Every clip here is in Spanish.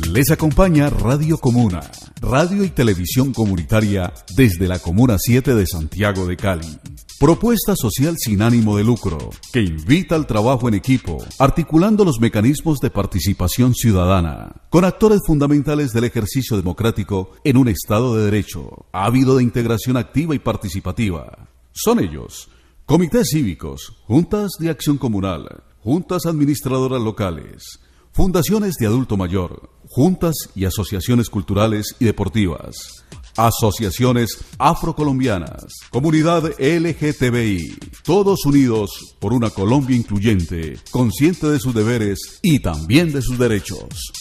Les acompaña Radio Comuna, radio y televisión comunitaria desde la Comuna 7 de Santiago de Cali. Propuesta social sin ánimo de lucro, que invita al trabajo en equipo, articulando los mecanismos de participación ciudadana, con actores fundamentales del ejercicio democrático en un Estado de Derecho, ávido de integración activa y participativa. Son ellos: comités cívicos, juntas de acción comunal, juntas administradoras locales, fundaciones de adulto mayor, juntas y asociaciones culturales y deportivas, asociaciones afrocolombianas, comunidad LGTBI, todos unidos por una Colombia incluyente, consciente de sus deberes y también de sus derechos.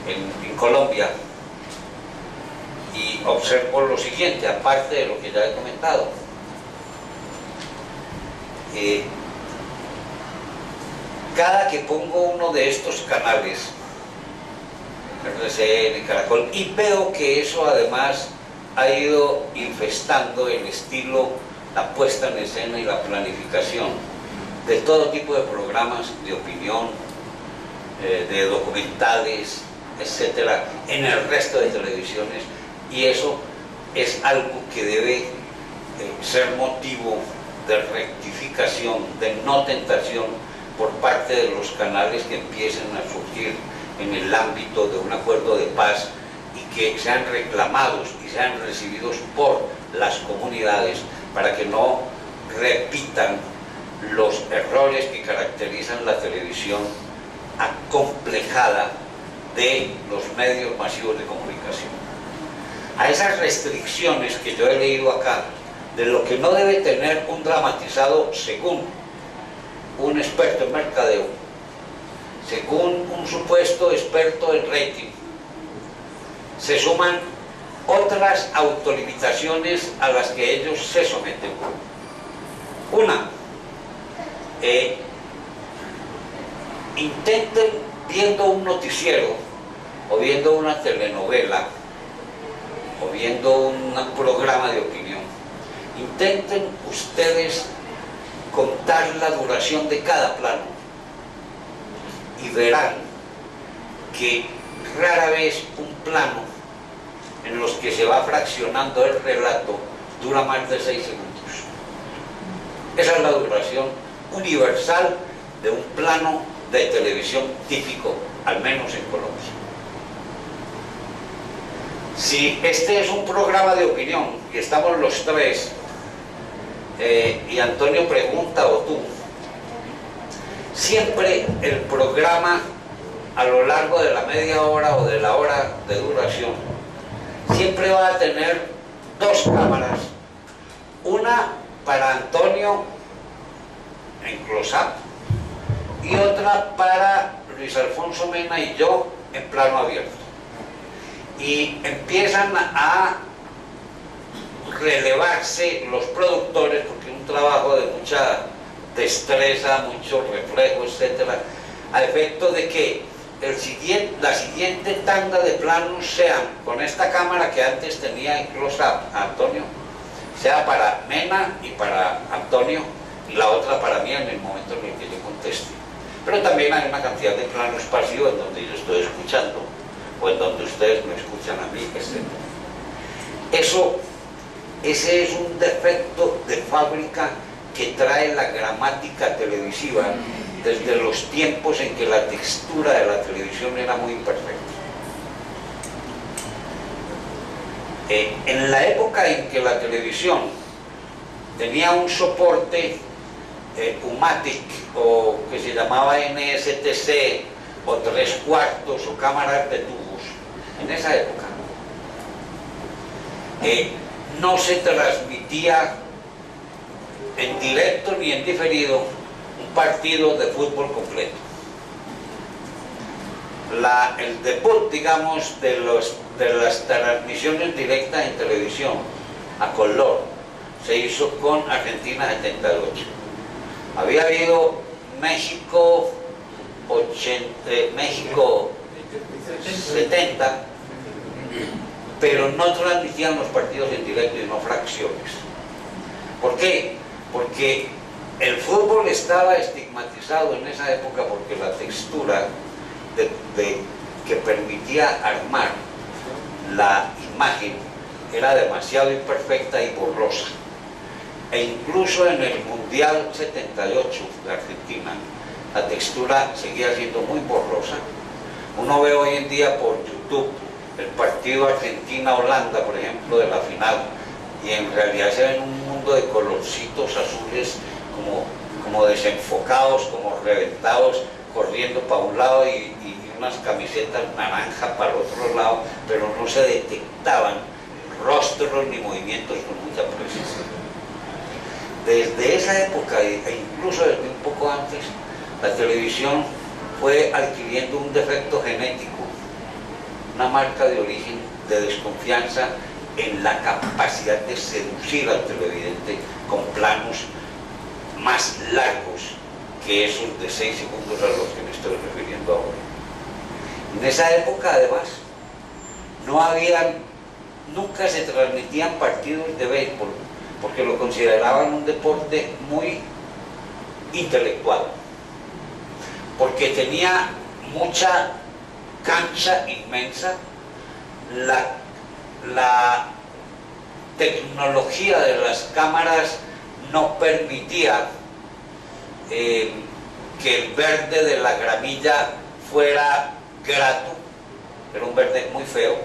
En Colombia, y observo lo siguiente, aparte de lo que ya he comentado. Cada que pongo uno de estos canales, RCN, Caracol, y veo que eso además ha ido infestando el estilo, la puesta en escena y la planificación de todo tipo de programas de opinión, de documentales, etcétera, en el resto de televisiones, y eso es algo que debe ser motivo de rectificación, de no tentación por parte de los canales que empiecen a surgir en el ámbito de un acuerdo de paz y que sean reclamados y sean recibidos por las comunidades para que no repitan los errores que caracterizan la televisión acomplejada de los medios masivos de comunicación. A esas restricciones que yo he leído acá, de lo que no debe tener un dramatizado según un experto en mercadeo, según un supuesto experto en rating, se suman otras autolimitaciones a las que ellos se someten. Una, intenten, viendo un noticiero o viendo una telenovela o viendo un programa de opinión, intenten ustedes contar la duración de cada plano y verán que rara vez un plano en los que se va fraccionando el relato dura más de 6 segundos. Esa es la duración universal de un plano de televisión típico, al menos en Colombia. Si este es un programa de opinión y estamos los tres, y Antonio pregunta o tú, siempre el programa a lo largo de la media hora o de la hora de duración siempre va a tener dos cámaras, una para Antonio en close-up y otra para Luis Alfonso Mena y yo en plano abierto, y empiezan a relevarse los productores, porque es un trabajo de mucha destreza, mucho reflejo, etcétera, a efecto de que la siguiente tanda de planos sean con esta cámara que antes tenía en close-up Antonio, sea para Mena y para Antonio, y la otra para mí en el momento en el que yo conteste. Pero también hay una cantidad de planos pasivos en donde yo estoy escuchando o en donde ustedes me escuchan a mí, etc. Ese es un defecto de fábrica que trae la gramática televisiva desde los tiempos en que la textura de la televisión era muy imperfecta. En la época en que la televisión tenía un soporte UMATIC, o que se llamaba NSTC, o 3/4, o cámaras de tubos, en esa época no se transmitía en directo ni en diferido un partido de fútbol completo. El debut, digamos, de las transmisiones directas en televisión a color se hizo con Argentina 78. Había habido México 70, pero no transmitían los partidos en directo y no fracciones. ¿Por qué? Porque El fútbol estaba estigmatizado en esa época porque la textura que permitía armar la imagen era demasiado imperfecta y borrosa. E incluso en el Mundial 78 de Argentina, la textura seguía siendo muy borrosa. Uno ve hoy en día por YouTube el partido Argentina-Holanda, por ejemplo, de la final, y en realidad se ven un mundo de colorcitos azules como desenfocados, como reventados, corriendo para un lado y unas camisetas naranja para el otro lado, pero no se detectaban rostros ni movimientos con mucha precisión. Desde esa época e incluso desde un poco antes, la televisión fue adquiriendo un defecto genético, una marca de origen de desconfianza en la capacidad de seducir al televidente con planos más largos que esos de 6 segundos a los que me estoy refiriendo ahora. En esa época, además, nunca se transmitían partidos de béisbol, porque lo consideraban un deporte muy intelectual, porque tenía mucha cancha inmensa, la tecnología de las cámaras no permitía que el verde de la gramilla fuera grato, era un verde muy feo.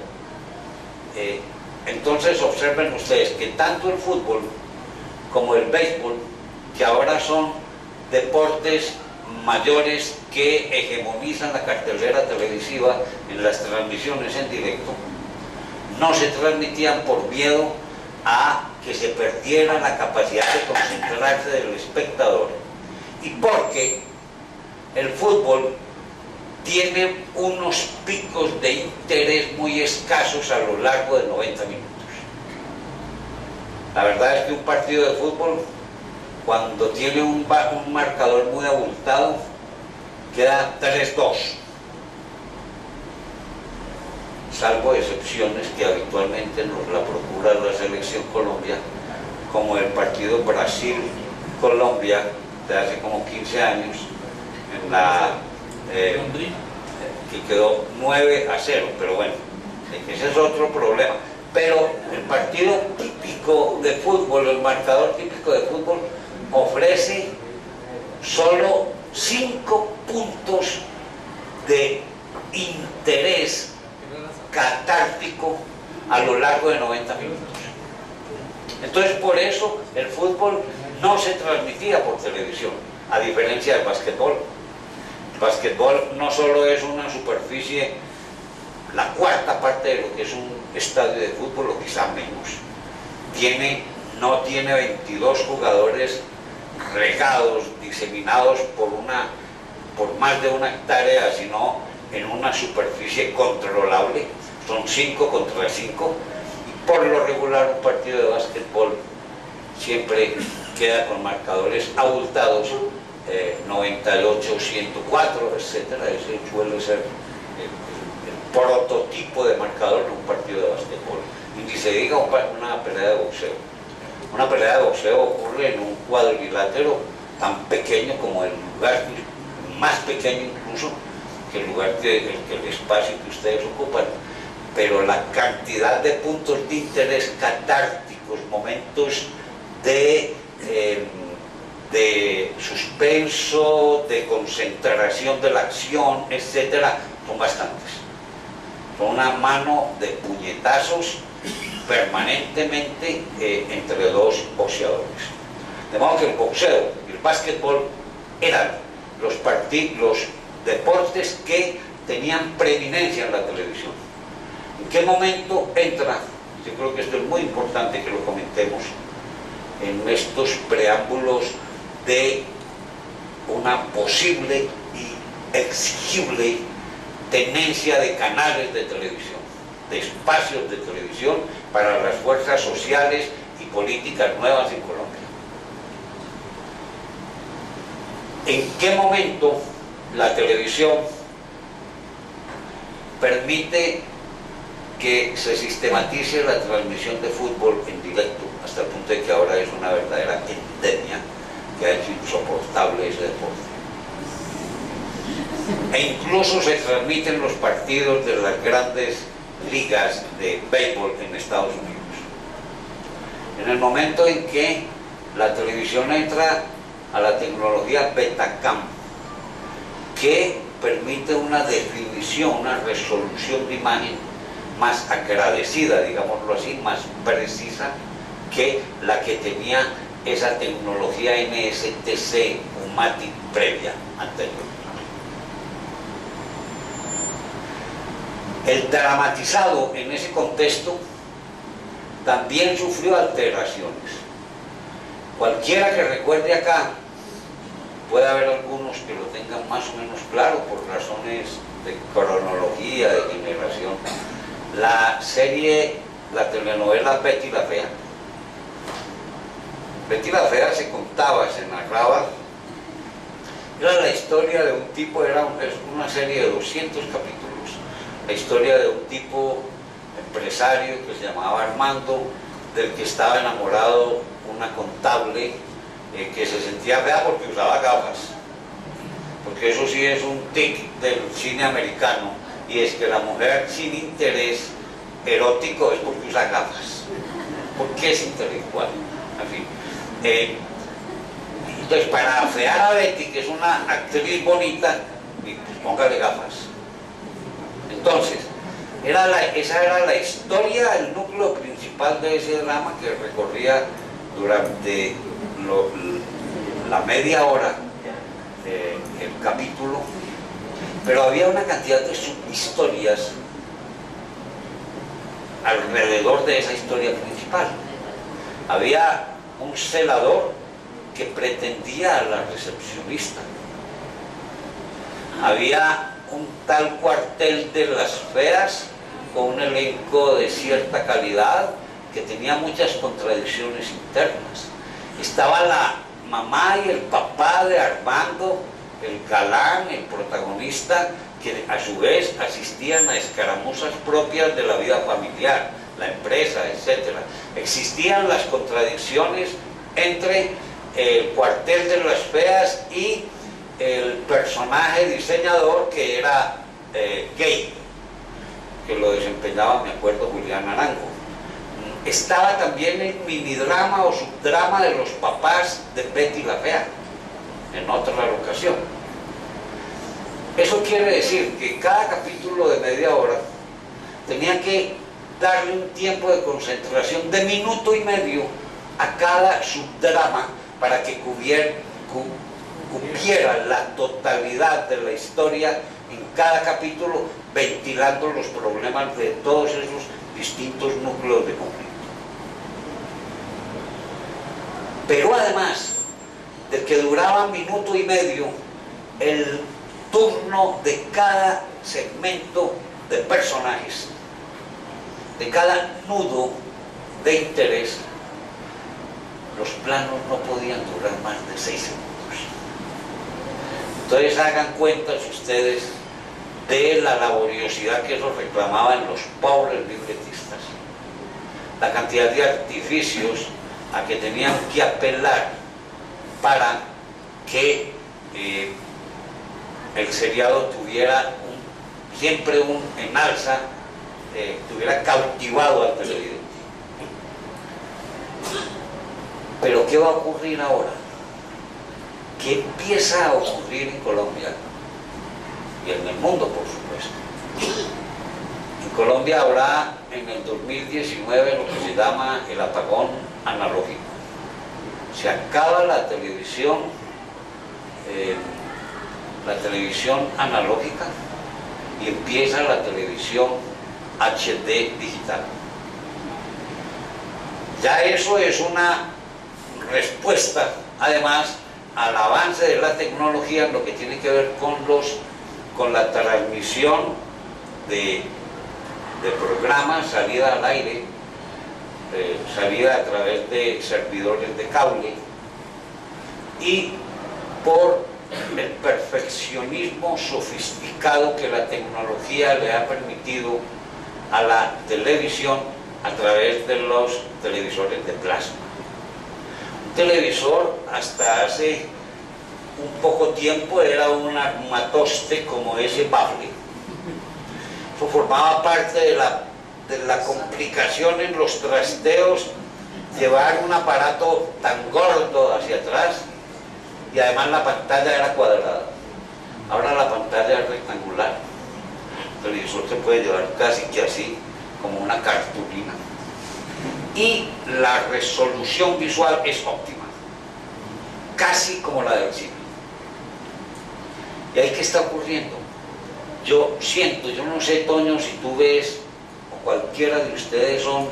Entonces observen ustedes que tanto el fútbol como el béisbol, que ahora son deportes mayores que hegemonizan la cartelera televisiva en las transmisiones en directo, no se transmitían por miedo a que se perdiera la capacidad de concentrarse del espectador, y porque el fútbol tiene unos picos de interés muy escasos a lo largo de 90 minutos. La verdad es que un partido de fútbol, cuando tiene un marcador muy abultado, queda 3-2, salvo excepciones que habitualmente nos la procura la selección Colombia, como el partido Brasil-Colombia de hace como 15 años, en la que quedó 9-0, pero bueno, ese es otro problema. Pero el partido típico de fútbol, el marcador típico de fútbol, ofrece solo 5 puntos de interés catártico a lo largo de 90 minutos. Entonces, por eso el fútbol no se transmitía por televisión, a diferencia del básquetbol. El básquetbol no solo es una superficie, la cuarta parte de lo que es un estadio de fútbol, o quizá menos. No tiene 22 jugadores regados, diseminados por más de una hectárea, sino en una superficie controlable. Son 5 contra 5, y por lo regular un partido de básquetbol siempre queda con marcadores abultados, 98, 104, etcétera. Ese suele ser el prototipo de marcador de un partido de básquetbol. Y ni se diga una pelea de boxeo. Una pelea de boxeo ocurre en un cuadrilátero tan pequeño como el lugar, más pequeño incluso que el lugar el espacio que ustedes ocupan, pero la cantidad de puntos de interés catárticos, momentos de suspenso, de concentración de la acción, etcétera, son bastantes. Son una mano de puñetazos permanentemente entre dos boxeadores. De modo que el boxeo y el básquetbol eran los deportes que tenían preeminencia en la televisión. ¿En qué momento entra? Yo creo que esto es muy importante que lo comentemos en estos preámbulos de una posible y exigible tenencia de canales de televisión, de espacios de televisión para las fuerzas sociales y políticas nuevas en Colombia. ¿En qué momento la televisión permite que se sistematice la transmisión de fútbol en directo, hasta el punto de que ahora es una verdadera endemia que ha hecho cable ese deporte. E incluso se transmiten los partidos de las grandes ligas de béisbol en Estados Unidos. En el momento en que la televisión entra a la tecnología Betacam, que permite una definición, una resolución de imagen más agradecida, digámoslo así, más precisa que la que tenía esa tecnología NSTC UMATIC previa, anterior. El dramatizado en ese contexto también sufrió alteraciones. Cualquiera que recuerde acá, puede haber algunos que lo tengan más o menos claro por razones de cronología, de generación, la serie, la telenovela Betty la Fea. Betty la Fea se contaba, se narraba, era la historia de un tipo, es una serie de 200 capítulos, la historia de un tipo empresario que se llamaba Armando, del que estaba enamorado una contable que se sentía fea porque usaba gafas, porque eso sí es un tic del cine americano, y es que la mujer sin interés erótico es porque usa gafas, porque es intelectual, en fin. Entonces, para afear a Betty, que es una actriz bonita, pues póngale gafas. Entonces, esa era la historia, el núcleo principal de ese drama que recorría durante la media hora el capítulo, pero había una cantidad de subhistorias alrededor de esa historia principal. Había un celador que pretendía a la recepcionista. Había un tal cuartel de las feas con un elenco de cierta calidad que tenía muchas contradicciones internas. Estaba la mamá y el papá de Armando, el galán, el protagonista, que a su vez asistían a escaramuzas propias de la vida familiar, la empresa, etc. Existían las contradicciones entre el cuartel de las feas y el personaje diseñador que era gay, que lo desempeñaba, me acuerdo, Julián Arango. Estaba también el minidrama o subdrama de los papás de Betty la Fea, en otra ocasión. Eso quiere decir que cada capítulo de media hora tenía que darle un tiempo de concentración de minuto y medio a cada subdrama para que cupiera la totalidad de la historia en cada capítulo, ventilando los problemas de todos esos distintos núcleos de conflicto. Pero además de que duraba minuto y medio el turno de cada segmento de personajes, de cada nudo de interés, los planos no podían durar más de 6 segundos. Entonces hagan cuentas ustedes de la laboriosidad que eso reclamaba en los pobres libretistas, la cantidad de artificios a que tenían que apelar para que el seriado tuviera siempre en alza, tuviera cautivado al televidente. Pero ¿qué va a ocurrir ahora? ¿Qué empieza a ocurrir en Colombia? Y en el mundo, por supuesto. En Colombia habrá en el 2019 lo que se llama el apagón analógico. Se acaba la televisión analógica y empieza la televisión HD digital. Ya eso es una respuesta, además, al avance de la tecnología en lo que tiene que ver con la transmisión de programas, salida al aire, salida a través de servidores de cable, y por el perfeccionismo sofisticado que la tecnología le ha permitido a la televisión a través de los televisores de plasma. Un televisor hasta hace un poco tiempo era un armatoste como ese bafle. Eso formaba parte de la complicación en los trasteos, llevar un aparato tan gordo hacia atrás, y además la pantalla era cuadrada. Ahora la pantalla es rectangular. El televisor se puede llevar casi que así, como una cartulina. Y la resolución visual es óptima, casi como la del cine. ¿Y ahí qué está ocurriendo? Yo siento, yo no sé, Toño, si tú ves, o cualquiera de ustedes son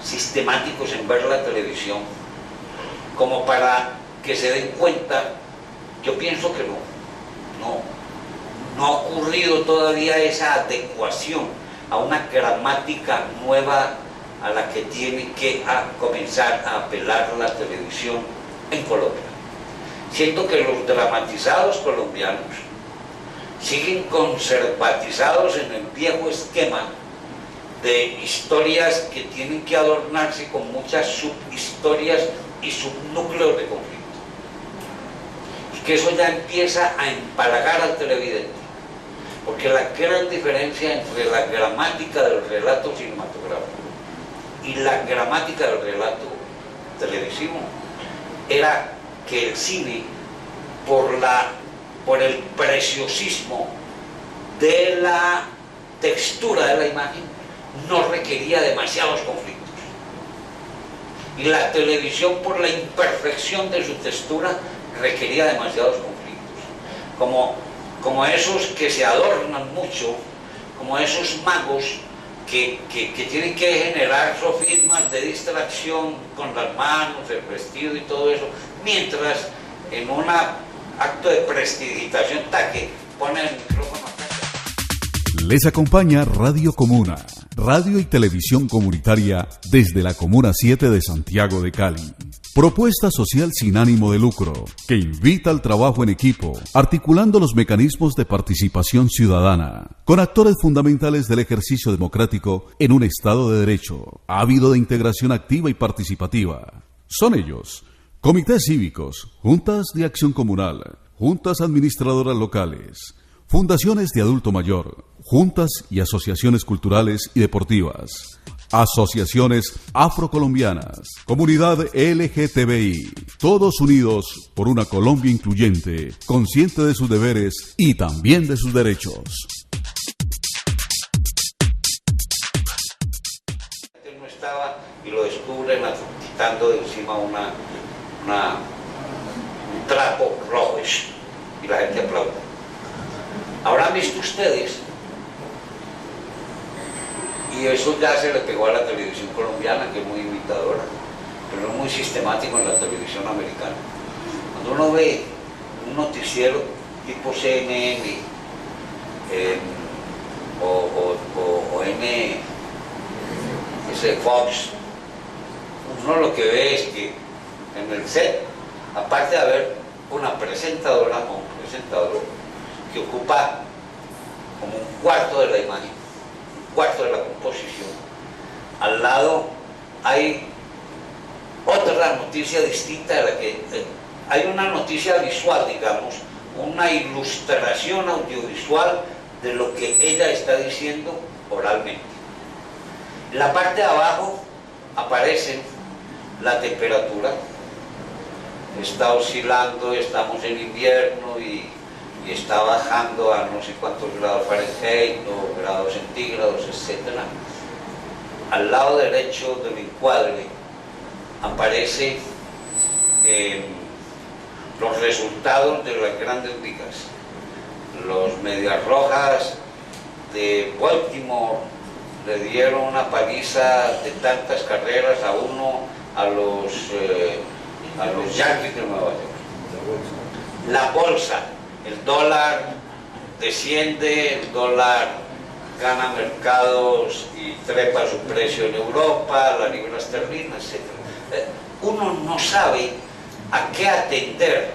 sistemáticos en ver la televisión, como para que se den cuenta. Yo pienso que no ha ocurrido todavía esa adecuación a una gramática nueva a la que tiene que comenzar a apelar la televisión en Colombia. Siento que los dramatizados colombianos siguen conservatizados en el viejo esquema de historias que tienen que adornarse con muchas subhistorias y subnúcleos de conflicto. Y que eso ya empieza a empalagar al televidente. Porque la gran diferencia entre la gramática del relato cinematográfico y la gramática del relato televisivo era que el cine, por el preciosismo de la textura de la imagen, no requería demasiados conflictos. Y la televisión, por la imperfección de su textura, requería demasiados conflictos. Como esos que se adornan mucho, como esos magos que tienen que generar sofismas de distracción con las manos, el vestido y todo eso, mientras en un acto de prestidigitación taque ponen el micrófono acá. Les acompaña Radio Comuna, radio y televisión comunitaria desde la Comuna 7 de Santiago de Cali. Propuesta social sin ánimo de lucro, que invita al trabajo en equipo, articulando los mecanismos de participación ciudadana, con actores fundamentales del ejercicio democrático en un Estado de Derecho, ávido de integración activa y participativa. Son ellos: comités cívicos, juntas de acción comunal, juntas administradoras locales, fundaciones de adulto mayor, juntas y asociaciones culturales y deportivas, asociaciones afrocolombianas, comunidad LGTBI, todos unidos por una Colombia incluyente, consciente de sus deberes y también de sus derechos. No estaba y lo descubren quitando de encima un trapo rojo y la gente aplaude. ¿Habrán visto ustedes? Y eso ya se le pegó a la televisión colombiana, que es muy imitadora, pero no muy sistemático en la televisión americana. Cuando uno ve un noticiero tipo CNN o Fox, uno lo que ve es que en el set, aparte de haber una presentadora o un presentador que ocupa como un cuarto de la imagen, un cuarto de la composición, al lado hay otra noticia distinta de la que hay una noticia visual, digamos, una ilustración audiovisual de lo que ella está diciendo oralmente. En la parte de abajo aparece la temperatura, está oscilando, estamos en invierno y está bajando a no sé cuántos grados Fahrenheit o grados centígrados, etc. Al lado derecho del encuadre aparece los resultados de las grandes ligas. Los Medias Rojas de Baltimore le dieron una paliza de tantas carreras a los Yankees de Nueva York. La bolsa, el dólar desciende, el dólar gana mercados y trepa su precio en Europa, la libra esterlina, etc. Uno no sabe a qué atender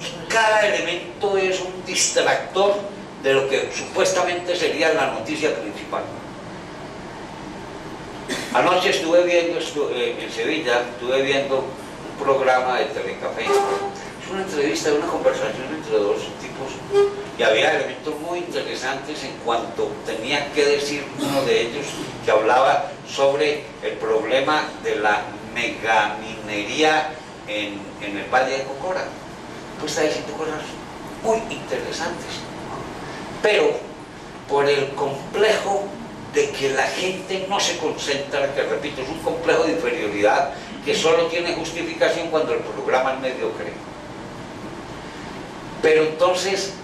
y cada elemento es un distractor de lo que supuestamente sería la noticia principal. Anoche estuve viendo en Sevilla, un programa de Telecafé. Es Fue una entrevista, una conversación entre dos tipos y había elementos muy interesantes en cuanto tenía que decir uno de ellos que hablaba sobre el problema de la megaminería en el Valle de Cocora. Pues está diciendo cosas muy interesantes, pero por el complejo de que la gente no se concentra, que repito, es un complejo de inferioridad que solo tiene justificación cuando el programa es mediocre. Pero entonces,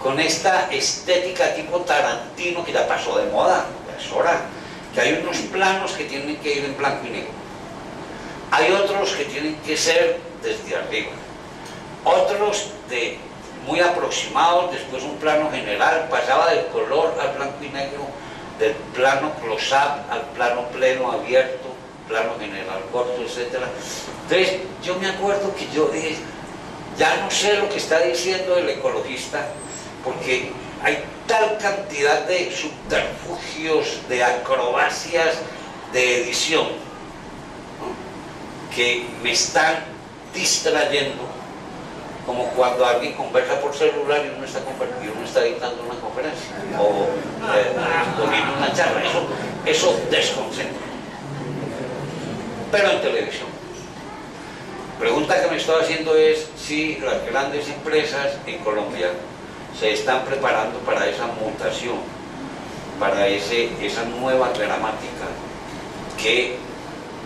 con esta estética tipo Tarantino, que ya pasó de moda, ya es hora, que hay unos planos que tienen que ir en blanco y negro, hay otros que tienen que ser desde arriba, otros muy aproximados, después un plano general, pasaba del color al blanco y negro, del plano close-up al plano pleno abierto, plano general corto, etc. Entonces yo me acuerdo que yo dije, ya no sé lo que está diciendo el ecologista, porque hay tal cantidad de subterfugios, de acrobacias de edición, ¿no?, que me están distrayendo, como cuando alguien conversa por celular y uno está dictando una conferencia o poniendo una charla. Eso desconcentra. Pero en televisión. Pregunta que me estoy haciendo es si las grandes empresas en Colombia se están preparando para esa mutación, para esa nueva gramática que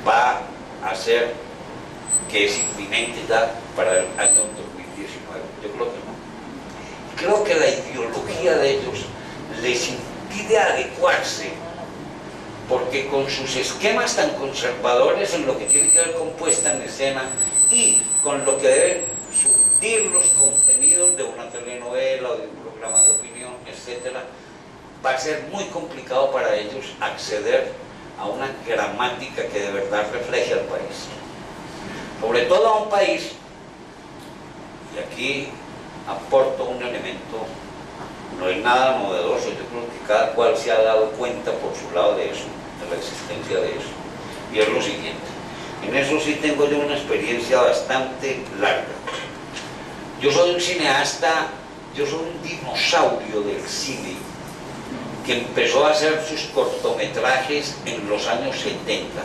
va a hacer que es inminente ya para el año 2019. Yo creo que no. Creo que la ideología de ellos les impide adecuarse, porque con sus esquemas tan conservadores en lo que tiene que ver con puesta en escena y con lo que deben surtir los contenidos de una telenovela o de un programa de opinión, etc., va a ser muy complicado para ellos acceder a una gramática que de verdad refleje al país. Sobre todo a un país, y aquí aporto un elemento, no es nada novedoso, yo creo que cada cual se ha dado cuenta por su lado de eso, de la existencia de eso, y es lo siguiente. En eso sí tengo yo una experiencia bastante larga. Yo soy un cineasta, yo soy un dinosaurio del cine, que empezó a hacer sus cortometrajes en los años 70.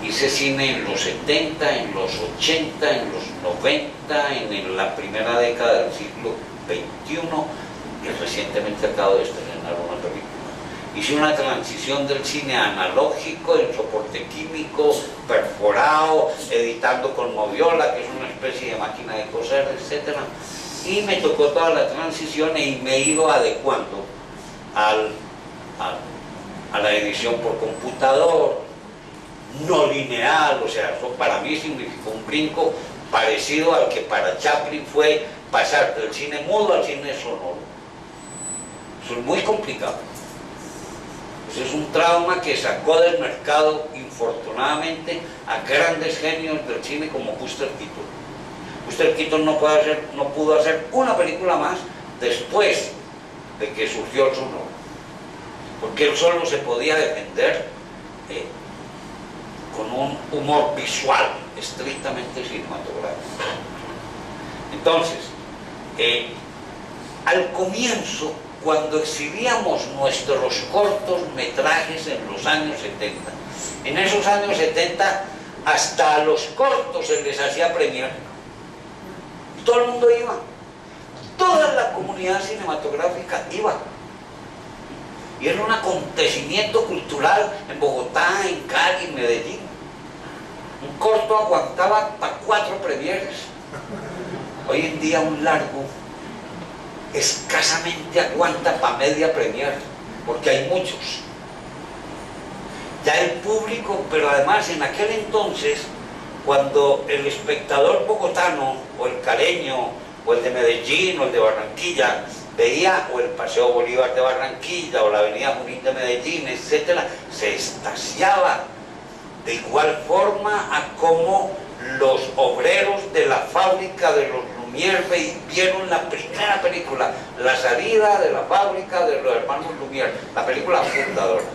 Hice cine en los 70, en los 80, en los 90, en la primera década del siglo XXI, y recientemente acabo de estrenar una película. Hice una transición del cine analógico, en soporte químico, perforado, editando con moviola, que es una especie de máquina de coser, etc. Y me tocó toda la transición y me he ido adecuando a la edición por computador, no lineal, o sea, eso para mí significó un brinco parecido al que para Chaplin fue pasar del cine mudo al cine sonoro. Eso es muy complicado. Eso es un trauma que sacó del mercado, infortunadamente, a grandes genios del cine como Buster Keaton. Buster Keaton no pudo hacer una película más después de que surgió el sonoro, porque él solo se podía defender con un humor visual estrictamente cinematográfico. Entonces, al comienzo, cuando exhibíamos nuestros cortometrajes en los años 70, en esos años 70 hasta a los cortos se les hacía premiar. Todo el mundo iba, toda la comunidad cinematográfica iba. Y era un acontecimiento cultural en Bogotá, en Cali, en Medellín. Un corto aguantaba para 4 premieres. Hoy en día un largo escasamente aguanta para media premier, porque hay muchos. Ya el público, pero además en aquel entonces, cuando el espectador bogotano, o el caleño, o el de Medellín, o el de Barranquilla, veía o el Paseo Bolívar de Barranquilla, o la Avenida Junín de Medellín, etc., se extasiaba de igual forma a como los obreros de la fábrica de los Lumière vieron la primera película, la salida de la fábrica de los hermanos Lumière, la película fundadora.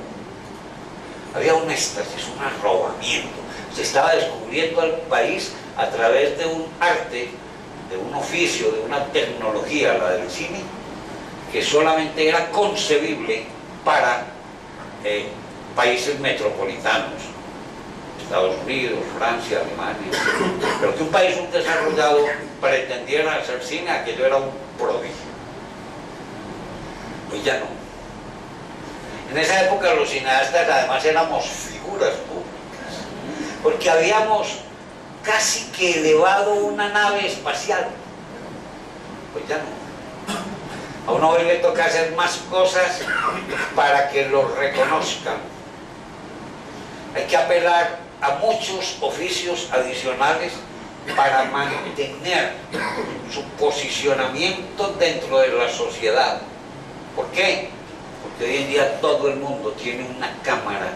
Había un éxtasis, un arrobamiento. Se estaba descubriendo al país a través de un arte, de un oficio, de una tecnología, la del cine, que solamente era concebible para países metropolitanos, Estados Unidos, Francia, Alemania, pero que un país subdesarrollado pretendiera hacer cine, aquello era un prodigio. Pues ya no. En esa época los cineastas además éramos figuras públicas, porque habíamos casi que elevado una nave espacial. Pues ya no. A uno hoy le toca hacer más cosas para que lo reconozcan. Hay que apelar a muchos oficios adicionales para mantener su posicionamiento dentro de la sociedad. ¿Por qué? Porque hoy en día todo el mundo tiene una cámara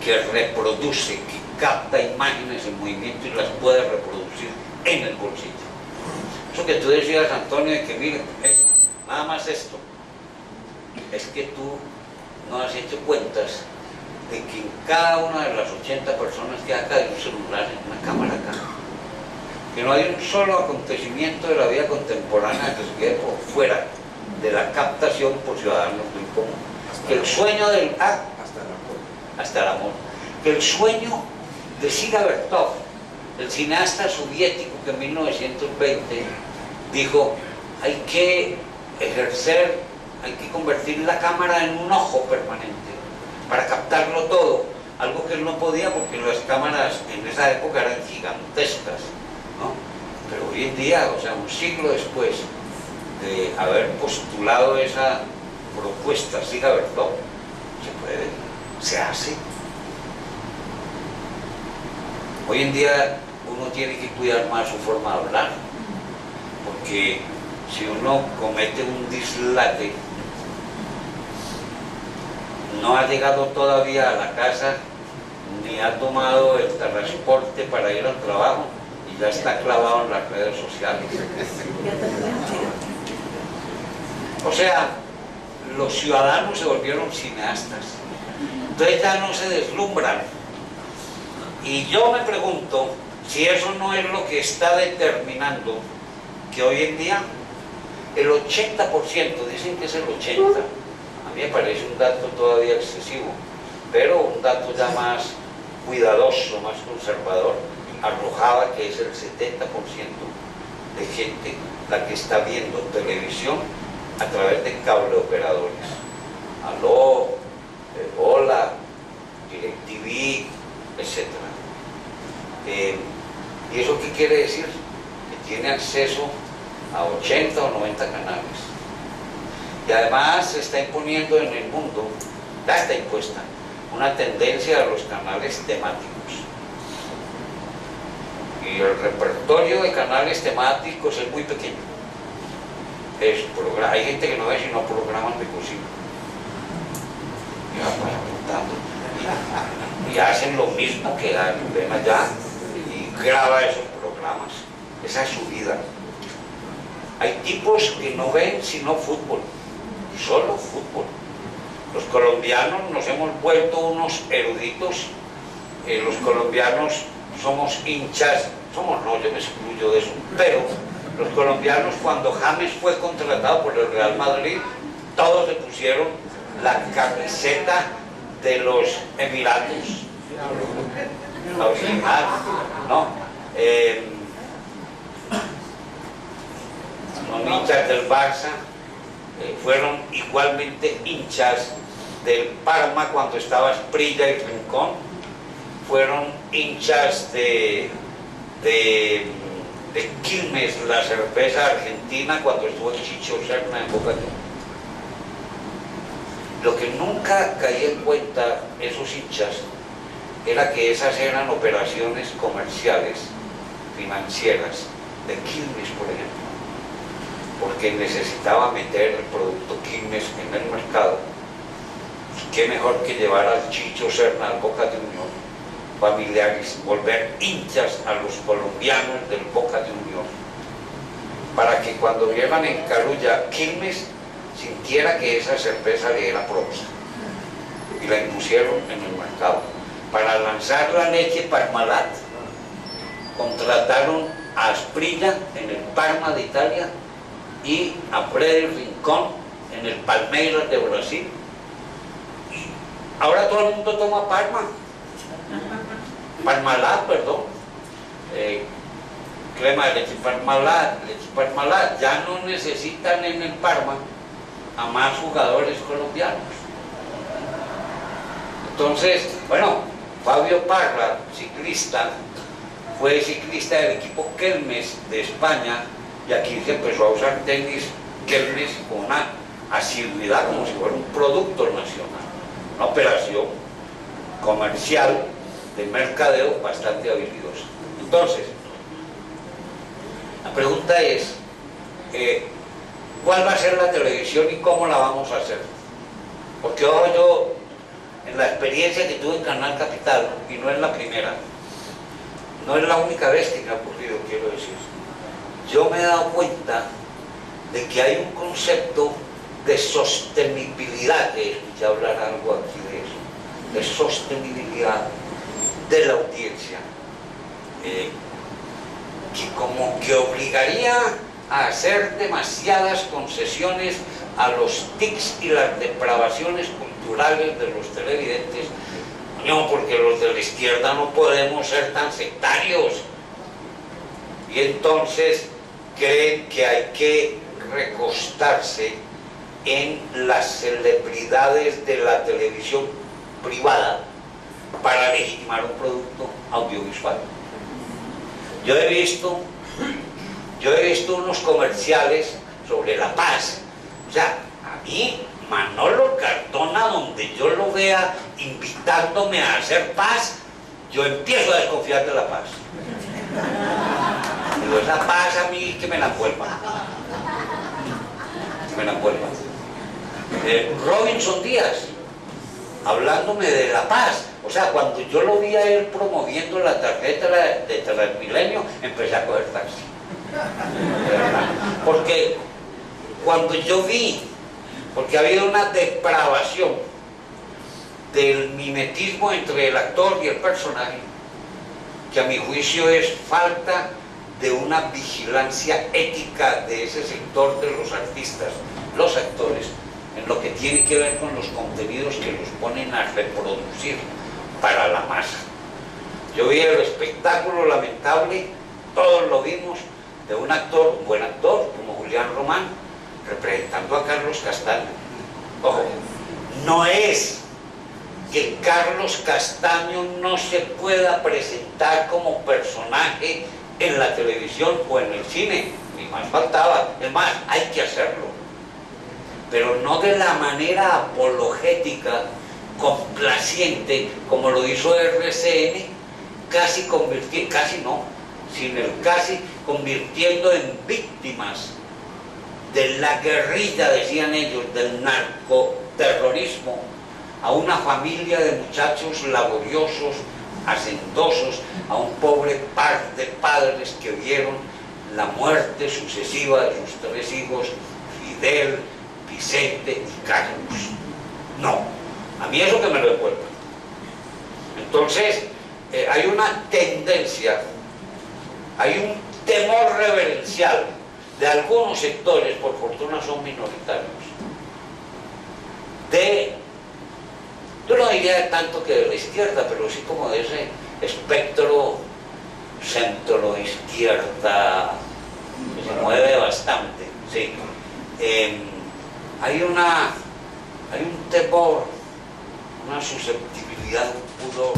que reproduce, que capta imágenes en movimiento y las puede reproducir en el bolsillo. Eso que tú decías, Antonio, de que mire, nada más esto, es que tú no has hecho cuentas de que en cada una de las 80 personas que acá hay un celular, una cámara acá, que no hay un solo acontecimiento de la vida contemporánea que se quede por fuera de la captación por ciudadanos muy común. Que el sueño del hasta el amor, que el sueño de Siga Bertov, el cineasta soviético que en 1920 dijo: hay que ejercer, hay que convertir la cámara en un ojo permanente para captarlo todo, algo que él no podía porque las cámaras en esa época eran gigantescas, ¿no? Pero hoy en día, o sea, un siglo después de haber postulado esa propuesta, Siga Bertov, se puede, se hace. Hoy en día uno tiene que cuidar más su forma de hablar, porque si uno comete un dislate, no ha llegado todavía a la casa, ni ha tomado el transporte para ir al trabajo, y ya está clavado en las redes sociales. O sea, los ciudadanos se volvieron cineastas, entonces ya no se deslumbran. Y yo me pregunto si eso no es lo que está determinando que hoy en día el 80%, dicen que es el 80%, a mí me parece un dato todavía excesivo, pero un dato ya más cuidadoso, más conservador, arrojaba que es el 70% de gente la que está viendo televisión a través de cable operadores. Aló, Hola, DirecTV, etc. ¿Y eso qué quiere decir? Que tiene acceso a 80 o 90 canales. Y además se está imponiendo en el mundo, ya está impuesta, una tendencia a los canales temáticos. Y el repertorio de canales temáticos es muy pequeño. Hay gente que no ve sino programas de cocina. Y va preguntando. Y hacen lo mismo que ven allá y graba esos programas. Esa es su vida. Hay tipos que no ven sino fútbol, solo fútbol. Los colombianos nos hemos vuelto unos eruditos. Los colombianos somos hinchas, no, yo me excluyo de eso, pero los colombianos, cuando James fue contratado por el Real Madrid, todos se pusieron la camiseta de los Emiratos, la original, ¿no? Los hinchas del Barça fueron igualmente hinchas del Parma cuando estaba Asprilla y Rincón, fueron hinchas de Quilmes, la cerveza argentina, cuando estuvo Chicho Serna en Boca Juniors. Lo que nunca caí en cuenta esos hinchas era que esas eran operaciones comerciales, financieras, de Quilmes, por ejemplo, porque necesitaba meter el producto Quilmes en el mercado. Y qué mejor que llevar al Chicho Serna al Boca Juniors, familiares, volver hinchas a los colombianos del Boca Juniors, para que cuando vieran en Carulla Quilmes sintiera que esa cerveza le era propia, y la impusieron en el mercado. para lanzar la leche Parmalat, contrataron a Asprilla en el Parma de Italia y a Freddy Rincón en el Palmeiras de Brasil. Y ahora todo el mundo toma Parmalat, perdón. Crema de leche Parmalat. Ya no necesitan en el Parma a más jugadores colombianos. Entonces, bueno, Fabio Parra, ciclista, fue ciclista del equipo Kelmes de España, y aquí se empezó a usar tenis Kelmes con una asiduidad como si fuera un producto nacional, una operación comercial de mercadeo bastante habilidosa. Entonces, la pregunta es, ¿cuál va a ser la televisión y cómo la vamos a hacer? Porque ahora yo, en la experiencia que tuve en Canal Capital, y no es la primera, no es la única vez que me ha ocurrido, quiero decir, yo me he dado cuenta de que hay un concepto de sostenibilidad, que escuché hablar algo aquí de eso, de sostenibilidad de la audiencia, que como que obligaría a hacer demasiadas concesiones a los tics y las depravaciones culturales de los televidentes. No, porque los de la izquierda no podemos ser tan sectarios. Y entonces creen que hay que recostarse en las celebridades de la televisión privada para legitimar un producto audiovisual. Yo he visto unos comerciales sobre la paz. O sea, a mí Manolo Cardona, donde yo lo vea invitándome a hacer paz, yo empiezo a desconfiar de la paz. Digo, esa paz a mí que me la envuelva. Robinson Díaz, hablándome de la paz. O sea, cuando yo lo vi a él promoviendo la tarjeta de Transmilenio, empecé a coger taxi. De verdad. Porque cuando yo vi, porque ha habido una depravación del mimetismo entre el actor y el personaje, que a mi juicio es falta de una vigilancia ética de ese sector de los artistas, los actores, en lo que tiene que ver con los contenidos que los ponen a reproducir para la masa. Yo vi el espectáculo lamentable, todos lo vimos, de un actor, un buen actor, como Julián Román, representando a Carlos Castaño. Ojo, no es que Carlos Castaño no se pueda presentar como personaje en la televisión o en el cine, ni más faltaba, es más, hay que hacerlo, pero no de la manera apologética, complaciente, como lo hizo RCN, casi convirtiendo en víctimas de la guerrilla, decían ellos, del narcoterrorismo, a una familia de muchachos laboriosos, hacendosos, a un pobre par de padres que vieron la muerte sucesiva de sus 3 hijos, Fidel, Vicente y Carlos. No, a mí eso que me lo devuelva. Entonces, hay una tendencia, hay un temor reverencial de algunos sectores, por fortuna son minoritarios, yo no diría tanto que de la izquierda, pero sí como de ese espectro centro-izquierda que se mueve bastante, sí. Hay un temor, una susceptibilidad, un pudor.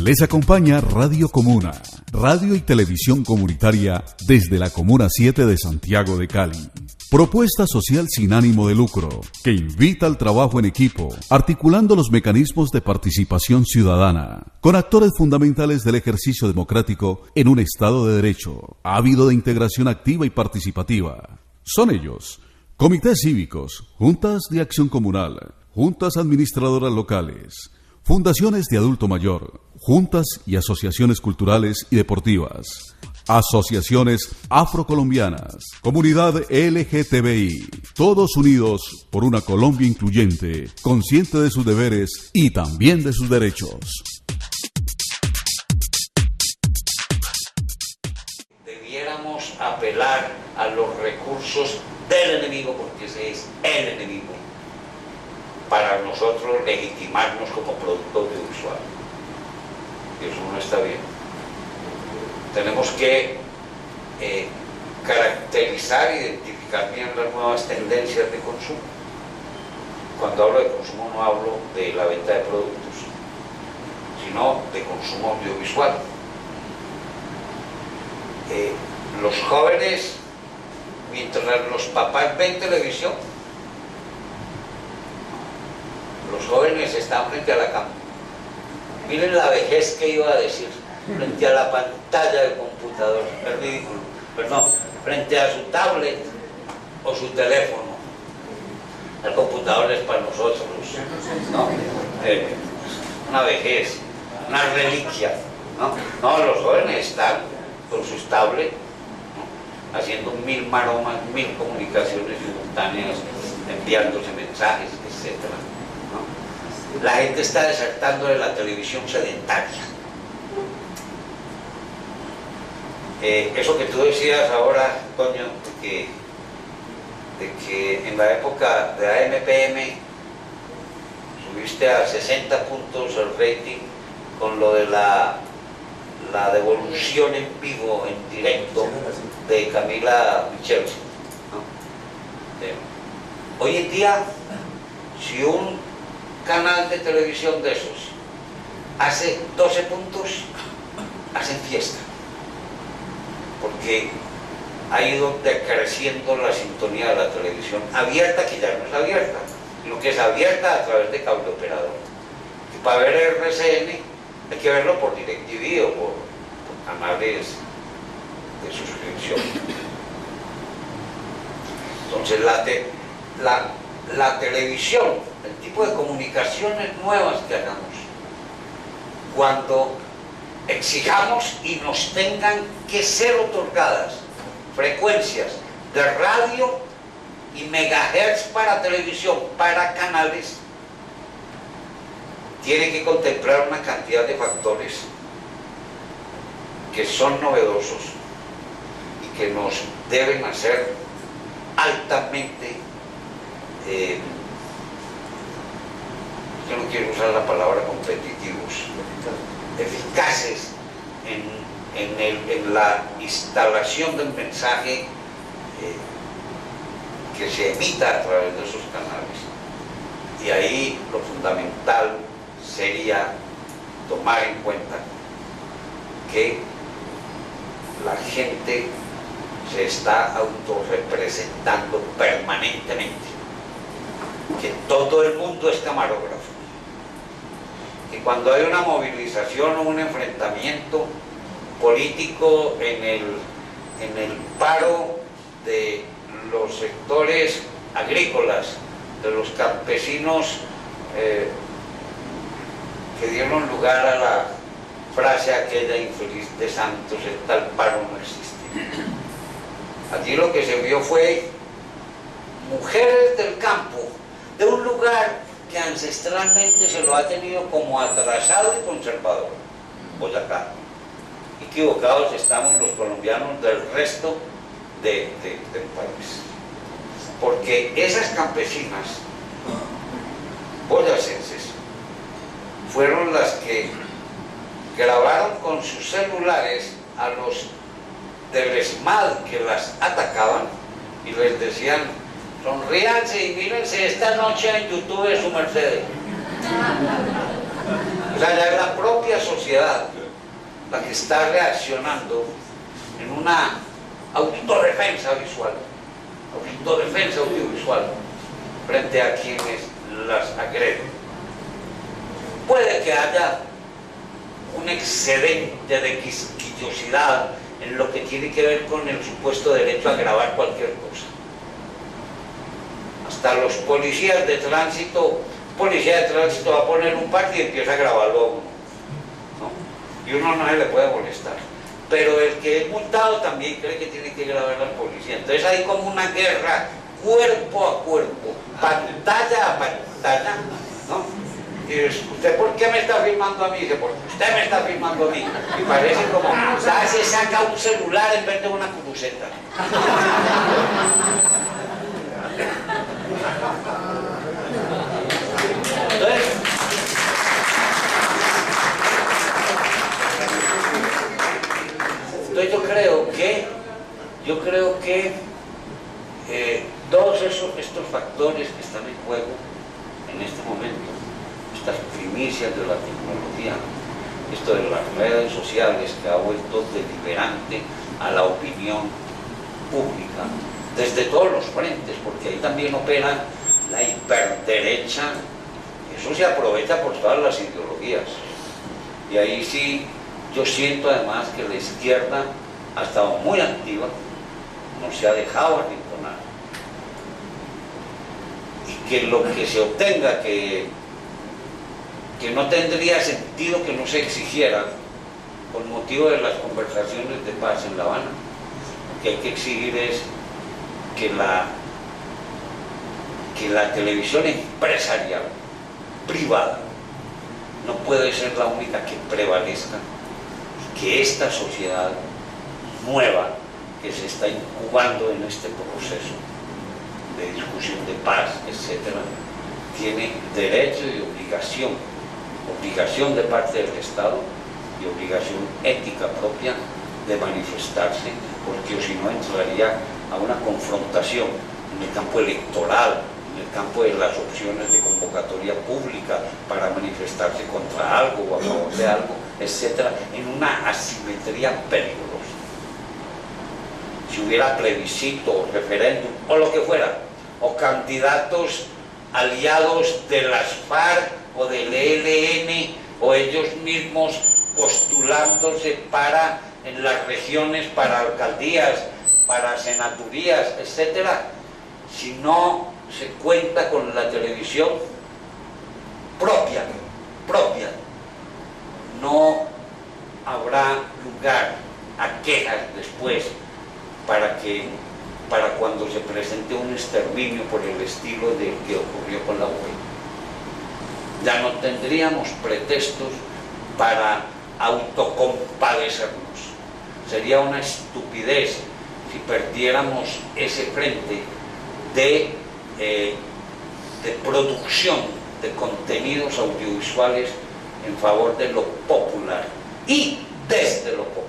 Les acompaña Radio Comuna, radio y televisión comunitaria desde la Comuna 7 de Santiago de Cali. Propuesta social sin ánimo de lucro, que invita al trabajo en equipo, articulando los mecanismos de participación ciudadana, con actores fundamentales del ejercicio democrático en un Estado de Derecho, ávido de integración activa y participativa. Son ellos: comités cívicos, juntas de acción comunal, juntas administradoras locales, fundaciones de adulto mayor, juntas y asociaciones culturales y deportivas, asociaciones afrocolombianas, comunidad LGTBI, todos unidos por una Colombia incluyente, consciente de sus deberes y también de sus derechos. Debiéramos apelar a los recursos del enemigo, porque ese es el enemigo, para nosotros legitimarnos como producto audiovisual. Y eso no está bien. Tenemos que caracterizar e identificar bien las nuevas tendencias de consumo. Cuando hablo de consumo no hablo de la venta de productos, sino de consumo audiovisual. Los jóvenes, mientras los papás ven televisión, los jóvenes están frente a la cama. Miren la vejez que iba a decir, frente a la pantalla del computador, es ridículo, perdón, frente a su tablet o su teléfono. El computador es para nosotros, ¿no? Una vejez, una reliquia, ¿no? No, los jóvenes están con sus tablets, ¿no? Haciendo 1000 maromas, 1000 comunicaciones simultáneas, enviándose mensajes, etc. ¿no? La gente está desertando de la televisión sedentaria. Eso que tú decías ahora, Toño, de que en la época de AM/PM subiste a 60 puntos el rating con lo de la devolución en vivo, en directo, de Camila Michel, ¿no? Hoy en día, si un canal de televisión de esos hace 12 puntos, hacen fiesta, porque ha ido decreciendo la sintonía de la televisión abierta, que ya no es abierta, sino que es abierta a través de cable operador. Y para ver RCN hay que verlo por DirecTV o por canales de suscripción. Entonces la televisión, el tipo de comunicaciones nuevas que hagamos, cuando exijamos y nos tengan que ser otorgadas frecuencias de radio y megahertz para televisión, para canales, tiene que contemplar una cantidad de factores que son novedosos y que nos deben hacer altamente, yo no quiero usar la palabra competitivos, eficaces en la instalación del mensaje que se emita a través de esos canales. Y ahí lo fundamental sería tomar en cuenta que la gente se está autorrepresentando permanentemente, que todo el mundo es camarógrafo, que cuando hay una movilización o un enfrentamiento político en el paro de los sectores agrícolas, de los campesinos que dieron lugar a la frase aquella infeliz de Santos, el tal paro no existe. Allí lo que se vio fue mujeres del campo, de un lugar que ancestralmente se lo ha tenido como atrasado y conservador, Boyacá. Equivocados estamos los colombianos del resto del país, porque esas campesinas boyacenses fueron las que grabaron con sus celulares a los del ESMAD que las atacaban y les decían: sonríanse y mírense esta noche en YouTube su merced. O sea, ya es la propia sociedad la que está reaccionando en una autodefensa visual, autodefensa audiovisual frente a quienes las agreden. Puede que haya un excedente de quisquillosidad en lo que tiene que ver con el supuesto derecho a grabar cualquier cosa. Hasta los policía de tránsito va a poner un parque y empieza a grabarlo a uno, ¿no? Y uno no se le puede molestar. Pero el que es multado también cree que tiene que grabar al policía. Entonces hay como una guerra cuerpo a cuerpo, pantalla a pantalla, ¿no? Y dice, ¿usted por qué me está filmando a mí? Dice, porque usted me está filmando a mí. Y parece como, ¿sabes? Se saca un celular en vez de una cruceta. Entonces yo creo que todos estos factores que están en juego en este momento, estas primicias de la tecnología, esto de las redes sociales que ha vuelto deliberante a la opinión pública, desde todos los frentes, porque ahí también opera la hiperderecha, eso se aprovecha por todas las ideologías, y ahí sí yo siento además que la izquierda ha estado muy activa, no se ha dejado arrinconar, y que lo que se obtenga, que no tendría sentido que no se exigiera con motivo de las conversaciones de paz en La Habana. Lo que hay que exigir es que la televisión empresarial, privada, no puede ser la única que prevalezca, que esta sociedad nueva que se está incubando en este proceso de discusión de paz, etcétera, tiene derecho y obligación de parte del Estado y obligación ética propia de manifestarse, porque si no entraría a una confrontación en el campo electoral, en el campo de las opciones de convocatoria pública para manifestarse contra algo o a favor de algo, etcétera, en una asimetría peligrosa. Si hubiera plebiscito o referéndum o lo que fuera, o candidatos aliados de las FARC o del ELN o ellos mismos postulándose en las regiones para alcaldías, para senaturías, etcétera, si no se cuenta con la televisión propia, no habrá lugar a quejas después para cuando se presente un exterminio por el estilo del que ocurrió con la UE. Ya no tendríamos pretextos para autocompadecernos. Sería una estupidez si perdiéramos ese frente de producción de contenidos audiovisuales en favor de lo popular y desde lo popular.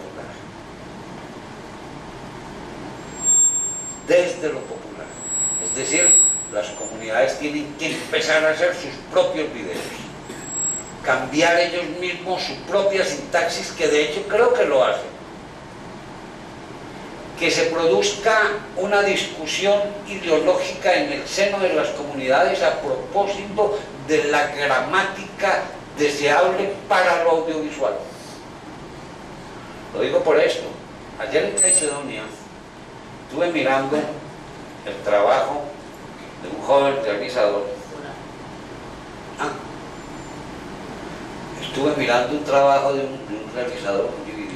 Desde lo popular. Es decir, las comunidades tienen que empezar a hacer sus propios videos, cambiar ellos mismos su propia sintaxis, que de hecho creo que lo hacen. Que se produzca una discusión ideológica en el seno de las comunidades a propósito de la gramática deseable para lo audiovisual. Lo digo por esto. Ayer en Caicedonia estuve mirando el trabajo de un joven realizador. Estuve mirando un trabajo de un realizador, un DVD,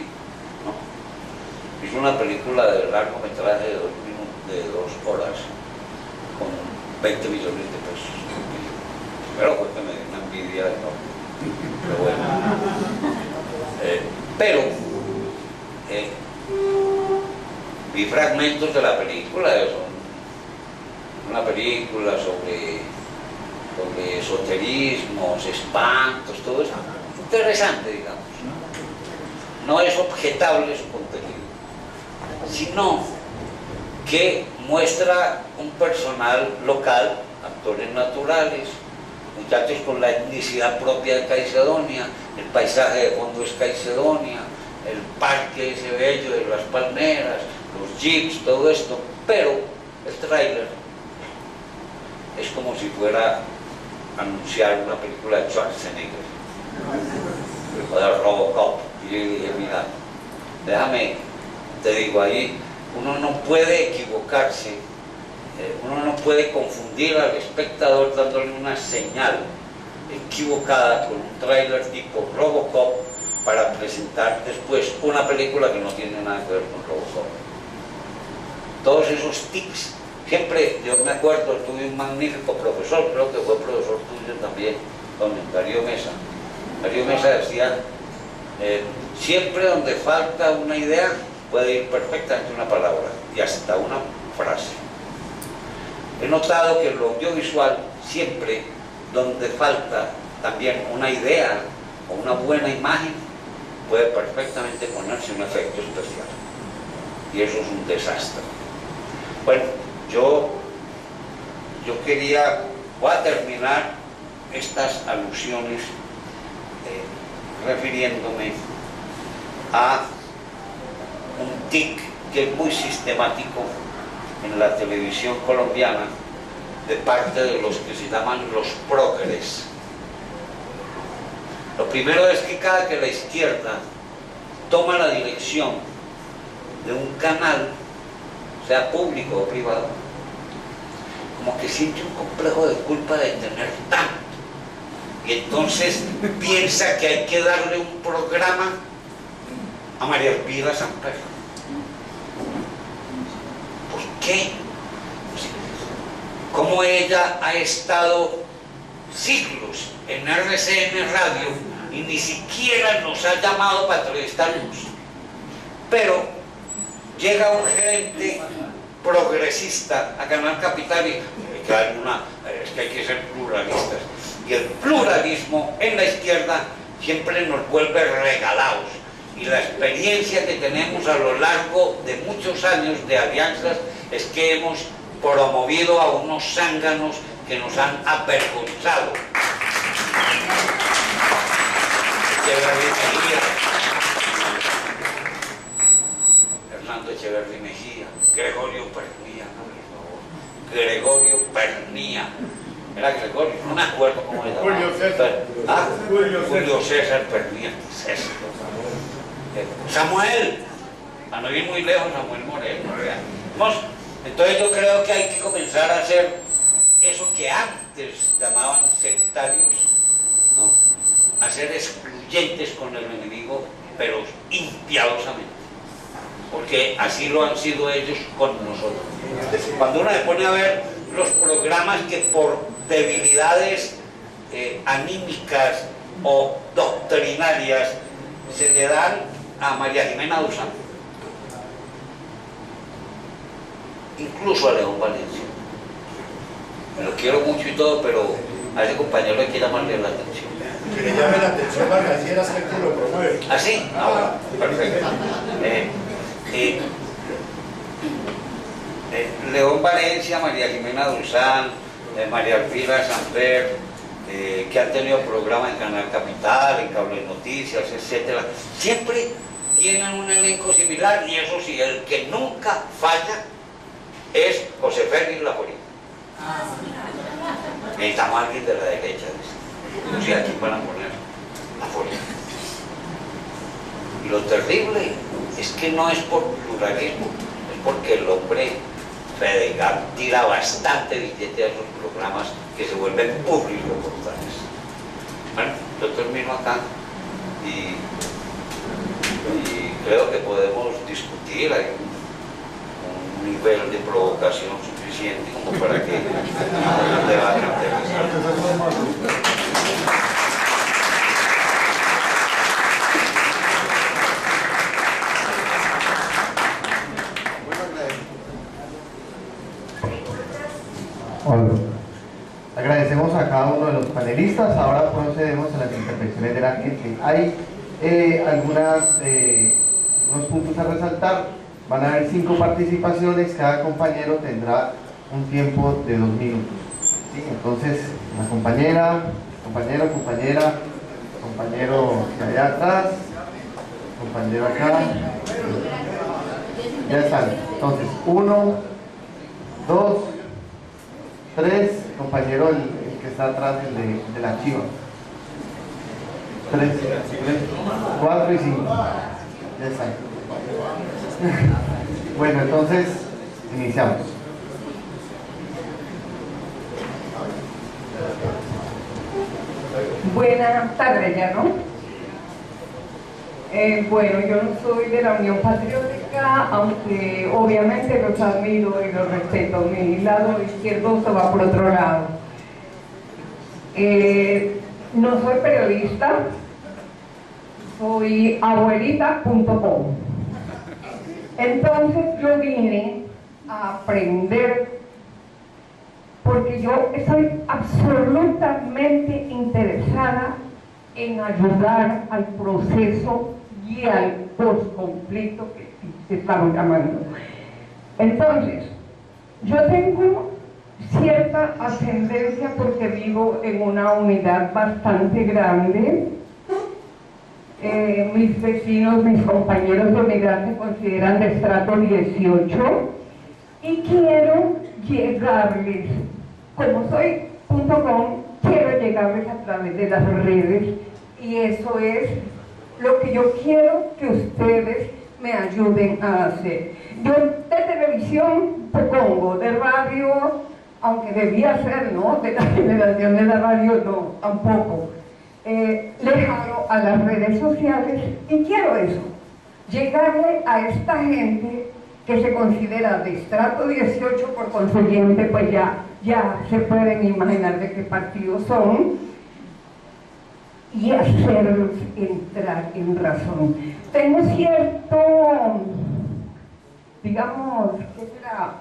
¿no? Hizo una película de largometraje de 2 horas con 20 millones de pesos. Primero fue que me dio una envidia enorme, pero bueno. Vi fragmentos de la película, una película sobre esoterismos, espantos, todo eso. Interesante, digamos. No es objetable su contenido, sino que muestra un personal local, actores naturales, muchachos con la etnicidad propia de Caicedonia, el paisaje de fondo es Caicedonia, el parque ese bello de las palmeras, los jeeps, todo esto, pero el tráiler es como si fuera a anunciar una película de Schwarzenegger o de Robocop. Y yo dije, mira, déjame, te digo, ahí uno no puede equivocarse, uno no puede confundir al espectador dándole una señal equivocada con un tráiler tipo Robocop para presentar después una película que no tiene nada que ver con Robocop. Todos esos tics, siempre, yo me acuerdo, tuve un magnífico profesor, creo que fue profesor tuyo también, don Darío Mesa. Darío Mesa decía, siempre donde falta una idea puede ir perfectamente una palabra y hasta una frase. He notado que en lo audiovisual siempre donde falta también una idea o una buena imagen puede perfectamente ponerse un efecto especial y eso es un desastre. Bueno, yo voy a terminar estas alusiones refiriéndome a un tic que es muy sistemático en la televisión colombiana de parte de los que se llaman los próceres. Lo primero es que cada que la izquierda toma la dirección de un canal, sea público o privado, como que siente un complejo de culpa de tener tanto y entonces piensa que hay que darle un programa a María Elvira Samper. ¿Por qué? Como ella ha estado siglos en RCN Radio y ni siquiera nos ha llamado para entrevistarnos, pero llega un gerente progresista a Canal Capital y es que hay que ser pluralistas, y el pluralismo en la izquierda siempre nos vuelve regalados, y la experiencia que tenemos a lo largo de muchos años de alianzas es que hemos promovido a unos zánganos que nos han avergonzado. Fernando Echeverri Mejía, Gregorio Pernía, Gregorio Pernía, era Gregorio, no me acuerdo cómo era. Julio César Pernía, Samuel, a no ir muy lejos, Samuel Moreno. Entonces yo creo que hay que comenzar a hacer eso que antes llamaban sectarios, ¿no? A ser excluyentes con el enemigo, pero impiadosamente, porque así lo han sido ellos con nosotros. Cuando uno se pone a ver los programas que por debilidades anímicas o doctrinarias se le dan a María Jimena Duzán, incluso a León Valencia, me lo quiero mucho y todo, pero a ese compañero hay que llamarle la atención. Que le llame la atención para que así el aspecto lo promueve. ¿Ah, sí? Ah, perfecto. León Valencia, María Jimena Duzán, María Elvira Samper, que han tenido programas en Canal Capital, en Cable Noticias, etcétera, siempre tienen un elenco similar, y eso sí, el que nunca falla es José Félix Laforí. Necesitamos a alguien de la derecha, dice. No sé a quién van a poner. Laforí. Y lo terrible es que no es por pluralismo, es porque el hombre Fedegar tira bastante billete a esos programas que se vuelven públicos portales. Bueno, yo termino acá y creo que podemos discutir, hay un nivel de provocación suficiente como para que haya un debate interesante. Hola. Agradecemos a cada uno de los panelistas. Ahora procedemos a las intervenciones de la gente. Hay unos puntos a resaltar. Van a haber 5 participaciones. Cada compañero tendrá un tiempo de 2 minutos. ¿Sí? Entonces, la compañero de allá atrás, compañero acá. Ya están. Entonces, 1, 2, 3, compañero el que está atrás de la chiva. 3, 4 y 5. Ya está. Bueno, entonces iniciamos. Buenas tardes ya, ¿no? Bueno, yo no soy de la Unión Patriótica, aunque obviamente los admiro y los respeto. Mi lado izquierdoso va por otro lado. No soy periodista, soy abuelita.com. Entonces yo vine a aprender porque yo estoy absolutamente interesada en ayudar al proceso y al posconflicto que estamos llamando. Entonces, yo tengo cierta ascendencia porque vivo en una unidad bastante grande. Mis vecinos, mis compañeros de unidad se consideran de estrato 18 y quiero llegarles, como soy .com, quiero llegarles a través de las redes y eso es lo que yo quiero que ustedes me ayuden a hacer. Yo de televisión propongo, de radio, aunque debía ser, ¿no? De la generación de la radio, no, tampoco. Lejano a las redes sociales y quiero eso, llegarle a esta gente que se considera de estrato 18, por consiguiente, pues ya se pueden imaginar de qué partido son, y hacerlos entrar en razón. Tengo cierto, digamos, ¿qué será?